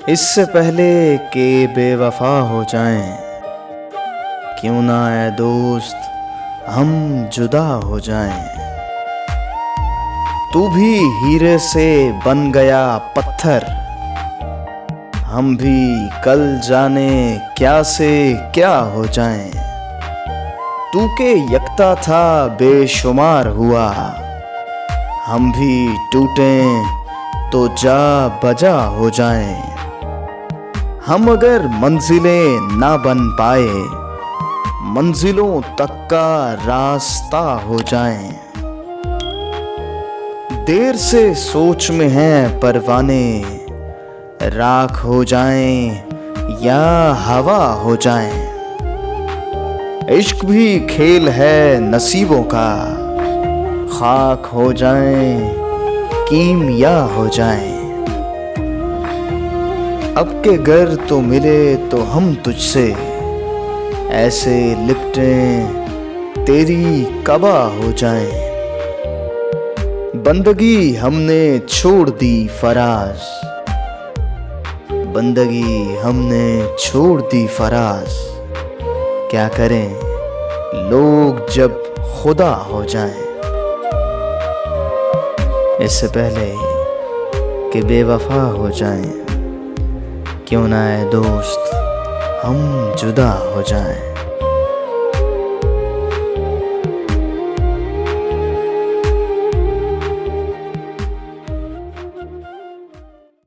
इससे पहले कि बेवफा हो जाएं, क्यों ना ऐ दोस्त हम जुदा हो जाएं। तू भी हीरे से बन गया पत्थर, हम भी कल जाने क्या से क्या हो जाएं। तू के यकता था बेशुमार हुआ, हम भी टूटें तो जा बजा हो जाएं। हम अगर मंजिलें ना बन पाए, मंजिलों तक का रास्ता हो जाएं। देर से सोच में हैं परवाने, राख हो जाएं या हवा हो जाएं। इश्क भी खेल है नसीबों का, खाक हो जाएं कीमिया हो जाएं। अब के घर तो मिले तो हम तुझसे, ऐसे लिपटें तेरी कबा हो जाएं। बंदगी हमने छोड़ दी फराज, बंदगी हमने छोड़ दी फराज। क्या करें लोग जब खुदा हो जाएं। इससे पहले कि बेवफा हो जाएं, क्यों ना ऐ दोस्त हम जुदा हो जाएं।